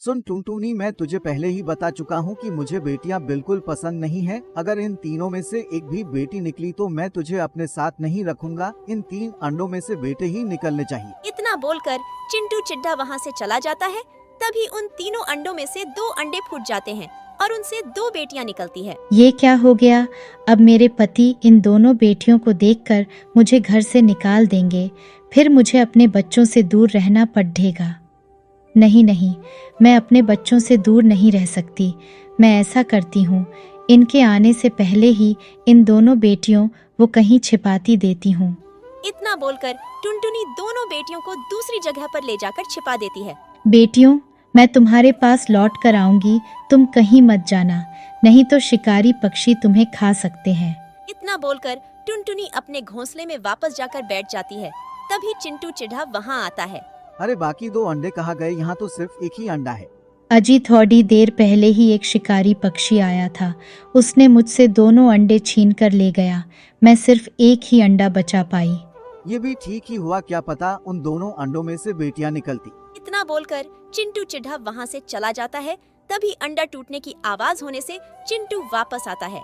सुन टुनटुनी, मैं तुझे पहले ही बता चुका हूँ कि मुझे बेटियाँ बिल्कुल पसंद नहीं है। अगर इन तीनों में से एक भी बेटी निकली तो मैं तुझे अपने साथ नहीं रखूंगा। इन 3 अंडों में से बेटे ही निकलने चाहिए। इतना बोलकर चिंटू चिड्ढा वहाँ से चला जाता है। तभी उन तीनों अंडों में से 2 अंडे फूट जाते हैं और उनसे 2 बेटियां निकलती है। ये क्या हो गया? अब मेरे पति इन दोनों बेटियों को देखकर मुझे घर से निकाल देंगे, फिर मुझे अपने बच्चों से दूर रहना पड़ेगा। नहीं नहीं, मैं अपने बच्चों से दूर नहीं रह सकती। मैं ऐसा करती हूँ, इनके आने से पहले ही इन दोनों बेटियों वो कहीं छिपाती देती हूँ। इतना बोलकर टुनटुनी दोनों बेटियों को दूसरी जगह पर ले जाकर छिपा देती है। बेटियों, मैं तुम्हारे पास लौट कर आऊंगी, तुम कहीं मत जाना, नहीं तो शिकारी पक्षी तुम्हें खा सकते हैं। इतना बोलकर टुनटुनी अपने घोंसले में वापस जाकर बैठ जाती है। तभी चिंटू चिढ़ा वहाँ आता है। अरे बाकी 2 अंडे कहाँ गए? यहाँ तो सिर्फ एक ही अंडा है। अजी थोड़ी देर पहले ही एक शिकारी पक्षी आया था, उसने मुझसे दोनों अंडे छीन कर ले गया। मैं सिर्फ एक ही अंडा बचा पाई। ये भी ठीक ही हुआ, क्या पता उन दोनों अंडों में से बेटियां निकलती। इतना बोलकर चिंटू चिढ़ा वहाँ से चला जाता है। तभी अंडा टूटने की आवाज होने से चिंटू वापस आता है।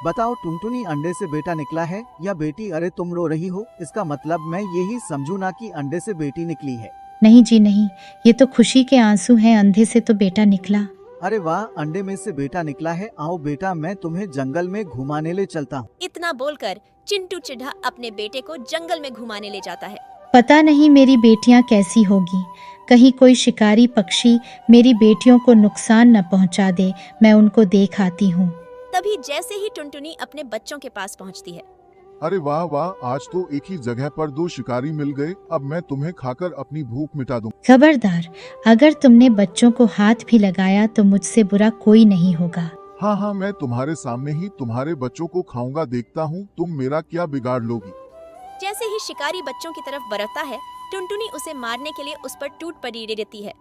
बताओ टुनटुनी, अंडे से बेटा निकला है या बेटी? अरे तुम रो रही हो, इसका मतलब मैं यही समझू ना कि अंडे से बेटी निकली है। नहीं जी नहीं, ये तो खुशी के आंसू हैं, अंधे से तो बेटा निकला। अरे वाह, अंडे में से बेटा निकला है। आओ बेटा, मैं तुम्हें जंगल में घुमाने ले चलता हूँ। इतना बोलकर चिंटू चिढ़ा अपने बेटे को जंगल में घुमाने ले जाता है। पता नहीं मेरी बेटियां कैसी होगी, कहीं कोई शिकारी पक्षी मेरी बेटियों को नुकसान न पहुंचा दे। मैं उनको देख आती हूँ। तभी जैसे ही टुनटुनी अपने बच्चों के पास पहुंचती है। अरे वाह वाह, आज तो एक ही जगह पर 2 शिकारी मिल गए। अब मैं तुम्हें खाकर अपनी भूख मिटा दूं। खबरदार, अगर तुमने बच्चों को हाथ भी लगाया तो मुझसे बुरा कोई नहीं होगा। हाँ हाँ, मैं तुम्हारे सामने ही तुम्हारे बच्चों को खाऊंगा, देखता हूँ तुम मेरा क्या बिगाड़ लोगी। जैसे ही शिकारी बच्चों की तरफ बढ़ता है, टुनटुनी उसे मारने के लिए उस पर टूट पड़ी रहती है।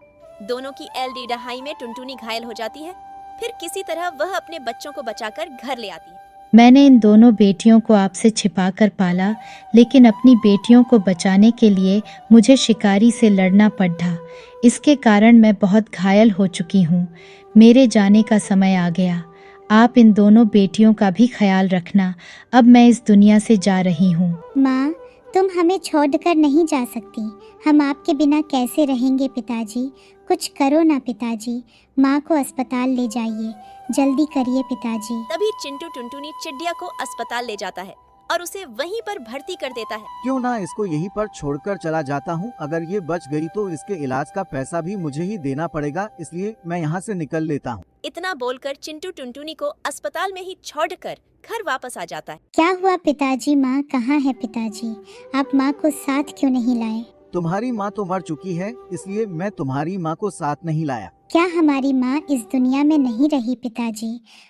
दोनों की एलडीडहाई में टुनटुनी घायल हो जाती है। फिर किसी तरह वह अपने बच्चों को बचाकर घर ले आती है। मैंने इन दोनों बेटियों को आपसे छिपाकर पाला, लेकिन अपनी बेटियों को बचाने के लिए मुझे शिकारी से लड़ना पड़ा। इसके कारण मैं बहुत घायल हो चुकी हूँ। मेरे जाने का समय आ गया। आप इन दोनों बेटियों का भी ख्याल रखना। अब मैं इस दुनिया से जा रही हूँ। माँ, तुम हमें छोड़कर नहीं जा सकती। हम आपके बिना कैसे रहेंगे पिताजी? कुछ करो ना पिताजी। माँ को अस्पताल ले जाइए, जल्दी करिए पिताजी। तभी चिंटू टुनटुनी चिड़िया को अस्पताल ले जाता है और उसे वहीं पर भर्ती कर देता है। क्यों ना इसको यहीं पर छोड़कर चला जाता हूँ। अगर ये बच गई तो इसके इलाज का पैसा भी मुझे ही देना पड़ेगा, इसलिए मैं यहाँ से निकल लेता हूँ। इतना बोलकर चिंटू टुनटुनी को अस्पताल में ही छोड़कर घर वापस आ जाता है। क्या हुआ पिताजी? माँ कहाँ है पिताजी? आप माँ को साथ क्यों नहीं लाए? तुम्हारी माँ तो मर चुकी है, इसलिए मैं तुम्हारी माँ को साथ नहीं लाया। क्या हमारी माँ इस दुनिया में नहीं रही पिताजी?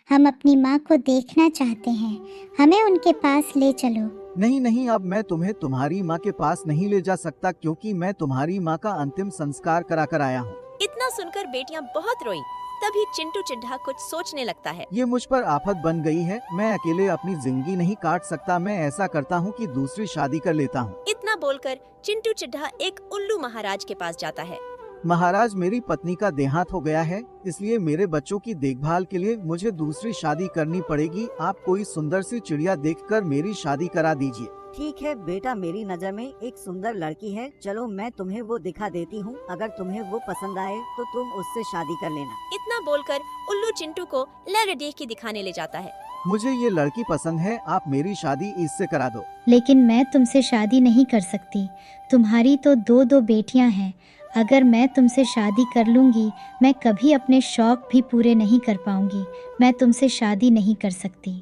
हम अपनी माँ को देखना चाहते हैं, हमें उनके पास ले चलो। नहीं नहीं, अब मैं तुम्हें तुम्हारी माँ के पास नहीं ले जा सकता, क्योंकि मैं तुम्हारी माँ का अंतिम संस्कार करा कर आया हूँ। इतना सुनकर बेटियां बहुत रोई। तभी चिंटू चिड्ढा कुछ सोचने लगता है। ये मुझ पर आफत बन गई है। मैं अकेले अपनी जिंदगी नहीं काट सकता। मैं ऐसा करता हूँ कि दूसरी शादी कर लेता हूँ। इतना बोलकर चिंटू चिड्ढा एक उल्लू महाराज के पास जाता है। महाराज, मेरी पत्नी का देहांत हो गया है, इसलिए मेरे बच्चों की देखभाल के लिए मुझे दूसरी शादी करनी पड़ेगी। आप कोई सुंदर सी चिड़िया देखकर मेरी शादी करा दीजिए। ठीक है बेटा, मेरी नज़र में एक सुंदर लड़की है, चलो मैं तुम्हें वो दिखा देती हूँ। अगर तुम्हें वो पसंद आए तो तुम उससे शादी कर लेना। इतना बोलकर उल्लू चिंटू को लड़की की दिखाने ले जाता है। मुझे ये लड़की पसंद है, आप मेरी शादी इससे करा दो। लेकिन मैं तुमसे शादी नहीं कर सकती। तुम्हारी तो 2 बेटियां हैं। अगर मैं तुमसे शादी कर लूँगी, मैं कभी अपने शौक भी पूरे नहीं कर पाऊंगी। मैं तुमसे शादी नहीं कर सकती।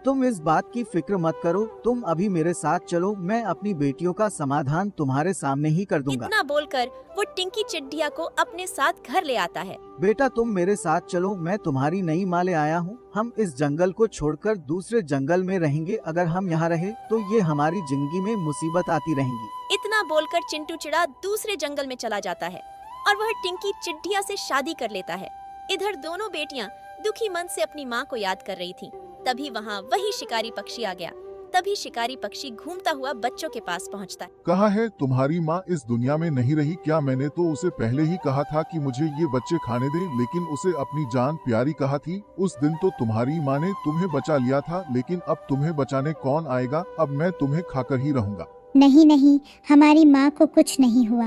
तुम इस बात की फिक्र मत करो, तुम अभी मेरे साथ चलो, मैं अपनी बेटियों का समाधान तुम्हारे सामने ही कर दूंगा। इतना बोलकर वो टिंकी चिड़िया को अपने साथ घर ले आता है। बेटा तुम मेरे साथ चलो, मैं तुम्हारी नई माँ ले आया हूँ। हम इस जंगल को छोड़कर दूसरे जंगल में रहेंगे। अगर हम यहाँ रहे तो ये हमारी जिंदगी में मुसीबत आती रहेंगी। इतना बोलकर चिंटू चिड़ा दूसरे जंगल में चला जाता है और वह टिंकी चिड़िया से शादी कर लेता है। इधर दोनों बेटियां दुखी मन से अपनी माँ को याद कर रही थीं। तभी वहाँ वही शिकारी पक्षी आ गया तभी शिकारी पक्षी घूमता हुआ बच्चों के पास पहुंचता है। कहा है तुम्हारी माँ इस दुनिया में नहीं रही क्या? मैंने तो उसे पहले ही कहा था कि मुझे ये बच्चे खाने दे, लेकिन उसे अपनी जान प्यारी कहा थी। उस दिन तो तुम्हारी माँ ने तुम्हें बचा लिया था, लेकिन अब तुम्हें बचाने कौन आएगा? अब मैं तुम्हें खाकर ही रहूंगा। नहीं नहीं, हमारी माँ को कुछ नहीं हुआ।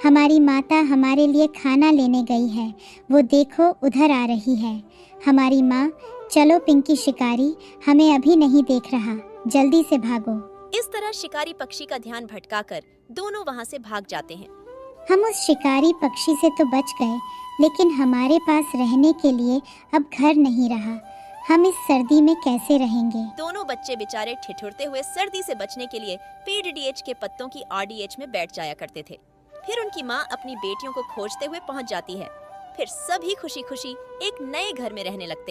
हमारी माता हमारे लिए खाना लेने गई है, वो देखो उधर आ रही है हमारी माँ। चलो पिंकी शिकारी, हमें अभी नहीं देख रहा, जल्दी से भागो। इस तरह शिकारी पक्षी का ध्यान भटकाकर दोनों वहां से भाग जाते हैं। हम उस शिकारी पक्षी से तो बच गए, लेकिन हमारे पास रहने के लिए अब घर नहीं रहा। हम इस सर्दी में कैसे रहेंगे? दोनों बच्चे बेचारे ठिठुरते हुए सर्दी से बचने के लिए PDDH के पत्तों की RDH में बैठ जाया करते थे। फिर उनकी माँ अपनी बेटियों को खोजते हुए पहुंच जाती है। फिर सभी खुशी खुशी एक नए घर में रहने लगते हैं।